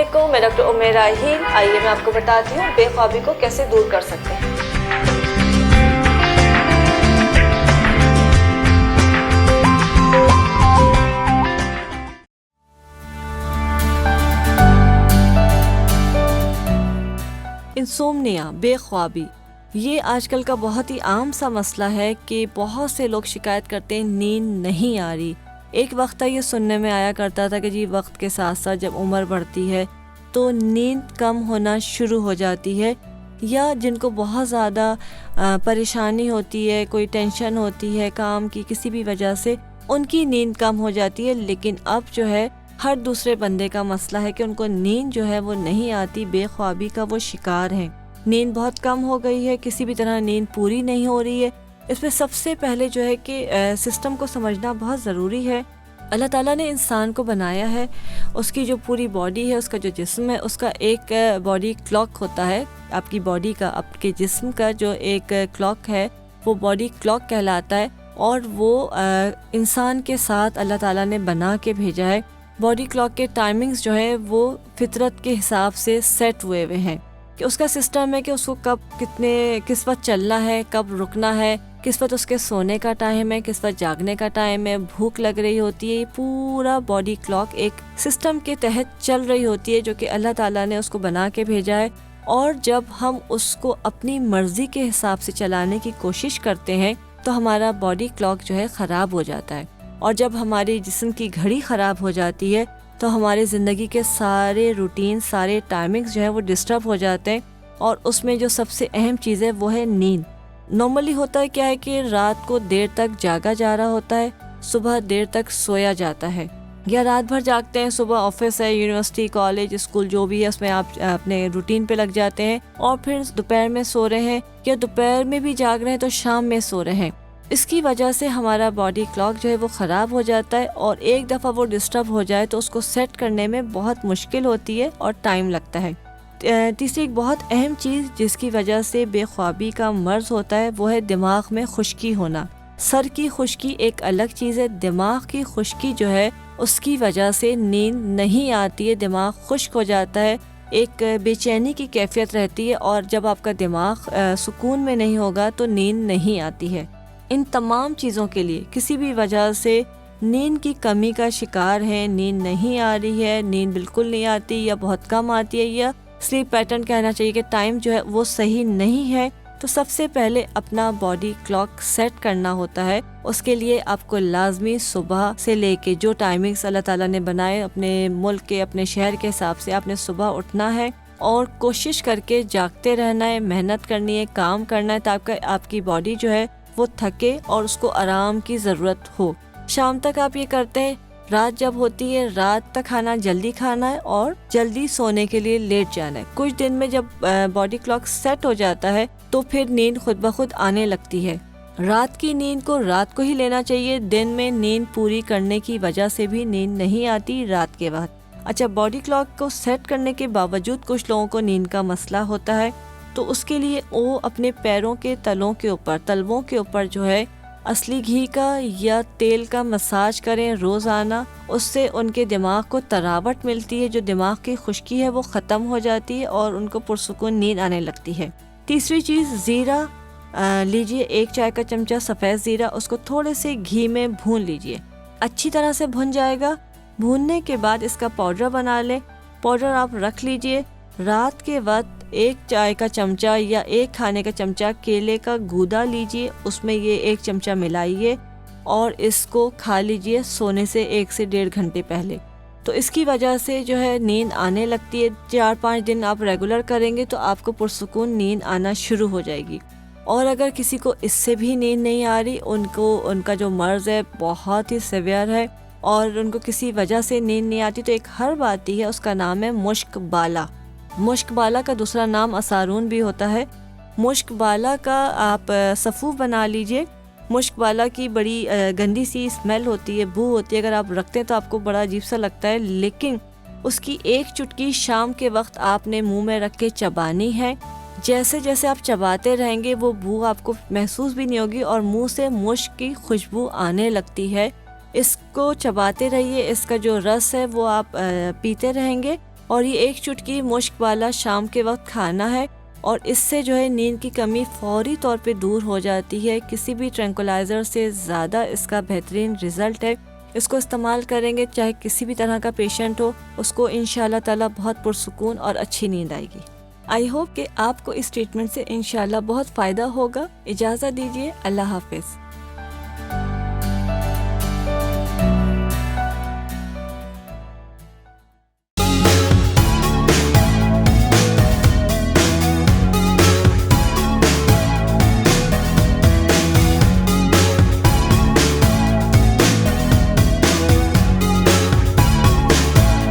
अस्सलामुअलैकुम, मैं डॉक्टर उमेरा हिल। आइए मैं आपको बताती हूँ बेख्वाबी को कैसे दूर कर सकते हैं। इंसोम्निया, बेख्वाबी, ये आजकल का बहुत ही आम सा मसला है कि बहुत से लोग शिकायत करते हैं नींद नहीं आ रही। एक वक्त था ये सुनने में आया करता था कि जी वक्त के साथ साथ जब उम्र बढ़ती है तो नींद कम होना शुरू हो जाती है, या जिनको बहुत ज़्यादा परेशानी होती है, कोई टेंशन होती है काम की किसी भी वजह से, उनकी नींद कम हो जाती है। लेकिन अब जो है हर दूसरे बंदे का मसला है कि उनको नींद जो है वो नहीं आती, बेख्वाबी का वो शिकार हैं। नींद बहुत कम हो गई है, किसी भी तरह नींद पूरी नहीं हो रही है। इसमें सबसे पहले जो है कि सिस्टम को समझना बहुत ज़रूरी है। अल्लाह ताला ने इंसान को बनाया है, उसकी जो पूरी बॉडी है, उसका जो जिस्म है, उसका एक बॉडी क्लॉक होता है। आपकी बॉडी का, आपके जिस्म का जो एक क्लॉक है वो बॉडी क्लॉक कहलाता है, और वो इंसान के साथ अल्लाह ताला ने बना के भेजा है। बॉडी क्लॉक के टाइमिंग्स जो है वो फितरत के हिसाब से सेट हुए हुए हैं कि उसका सिस्टम है कि उसको कब किस वक्त चलना है, कब रुकना है, किस वक्त उसके सोने का टाइम है, किस वक्त जागने का टाइम है, भूख लग रही होती है। ये पूरा बॉडी क्लॉक एक सिस्टम के तहत चल रही होती है जो कि अल्लाह ताला ने उसको बना के भेजा है। और जब हम उसको अपनी मर्जी के हिसाब से चलाने की कोशिश करते हैं तो हमारा बॉडी क्लॉक जो है ख़राब हो जाता है। और जब हमारी जिस्म की घड़ी ख़राब हो जाती है तो हमारे ज़िंदगी के सारे रूटीन, सारे टाइमिंग्स जो है वो डिस्टर्ब हो जाते हैं। और उसमें जो सबसे अहम चीज़ है वो है नींद। नॉर्मली होता है क्या है कि रात को देर तक जागा जा रहा होता है, सुबह देर तक सोया जाता है, या रात भर जागते हैं, सुबह ऑफिस है, यूनिवर्सिटी, कॉलेज, स्कूल जो भी है उसमें आप अपने रूटीन पे लग जाते हैं, और फिर दोपहर में सो रहे हैं, या दोपहर में भी जाग रहे हैं तो शाम में सो रहे हैं। इसकी वजह से हमारा बॉडी क्लॉक जो है वो ख़राब हो जाता है, और एक दफ़ा वो डिस्टर्ब हो जाए तो उसको सेट करने में बहुत मुश्किल होती है और टाइम लगता है। तीसरी एक बहुत अहम चीज़ जिसकी वजह से बेख्वाबी का मर्ज़ होता है वो है दिमाग में खुश्की होना। सर की खुश्की एक अलग चीज़ है, दिमाग की खुश्की जो है उसकी वजह से नींद नहीं आती है, दिमाग खुश्क हो जाता है, एक बेचैनी की कैफियत रहती है, और जब आपका दिमाग सुकून में नहीं होगा तो नींद नहीं आती है। इन तमाम चीज़ों के लिए किसी भी वजह से नींद की कमी का शिकार है, नींद नहीं आ रही है, नींद बिल्कुल नहीं आती या बहुत कम आती है, या स्लीप पैटर्न कहना चाहिए कि टाइम जो है वो सही नहीं है, तो सबसे पहले अपना बॉडी क्लॉक सेट करना होता है। उसके लिए आपको लाजमी सुबह से लेके जो टाइमिंग्स अल्लाह ताला ने बनाए अपने मुल्क के, अपने शहर के हिसाब से आपने सुबह उठना है और कोशिश करके जागते रहना है, मेहनत करनी है, काम करना है, ताकि आपकी बॉडी जो है वो थके और उसको आराम की ज़रूरत हो। शाम तक आप ये करते हैं, रात जब होती है रात तक खाना जल्दी खाना है और जल्दी सोने के लिए लेट जाना है। कुछ दिन में जब बॉडी क्लॉक सेट हो जाता है तो फिर नींद खुद ब खुद आने लगती है। रात की नींद को रात को ही लेना चाहिए, दिन में नींद पूरी करने की वजह से भी नींद नहीं आती रात के बाद। अच्छा, बॉडी क्लॉक को सेट करने के बावजूद कुछ लोगों को नींद का मसला होता है, तो उसके लिए वो अपने पैरों के तलवों के ऊपर जो है असली घी का या तेल का मसाज करें रोज़ाना। उससे उनके दिमाग को तरावट मिलती है, जो दिमाग की खुश्की है वो ख़त्म हो जाती है और उनको पुरसुकून नींद आने लगती है। तीसरी चीज़, ज़ीरा लीजिए, 1 चाय का चमचा सफ़ेद ज़ीरा, उसको थोड़े से घी में भून लीजिए, अच्छी तरह से भुन जाएगा। भूनने के बाद इसका पाउडर बना लें। पाउडर आप रख लीजिए। रात के वक्त 1 चाय का चमचा या 1 खाने का चमचा केले का गूदा लीजिए, उसमें ये 1 चमचा मिलाइए और इसको खा लीजिए सोने से 1 से 1.5 घंटे पहले। तो इसकी वजह से जो है नींद आने लगती है। 4-5 दिन आप रेगुलर करेंगे तो आपको पुरसुकून नींद आना शुरू हो जाएगी। और अगर किसी को इससे भी नींद नहीं आ रही, उनका जो मर्ज़ है बहुत ही सीवियर है और उनको किसी वजह से नींद नहीं आती, तो एक हर्ब आती है, उसका नाम है मुश्क बाला। मुश्क बाला का दूसरा नाम असारून भी होता है। मुश्क बाला का आप सफ़ूफ बना लीजिए। मुश्क बाला की बड़ी गंदी सी स्मेल होती है, बू होती है, अगर आप रखते हैं तो आपको बड़ा अजीब सा लगता है, लेकिन उसकी 1 चुटकी शाम के वक्त आपने मुंह में रख के चबानी है। जैसे जैसे आप चबाते रहेंगे वो बू आपको महसूस भी नहीं होगी और मुंह से मुश्क की खुशबू आने लगती है। इसको चबाते रहिए, इसका जो रस है वो आप पीते रहेंगे और ये एक चुटकी मुश्क वाला शाम के वक्त खाना है और इससे जो है नींद की कमी फौरी तौर पे दूर हो जाती है। किसी भी ट्रैंकुलाइजर से ज़्यादा इसका बेहतरीन रिजल्ट है। इसको इस्तेमाल करेंगे चाहे किसी भी तरह का पेशेंट हो, उसको इंशाल्लाह ताला बहुत पुरसुकून और अच्छी नींद आएगी। आई होप कि आपको इस ट्रीटमेंट से इंशाल्लाह बहुत फ़ायदा होगा। इजाज़त दीजिए, अल्लाह हाफिज़।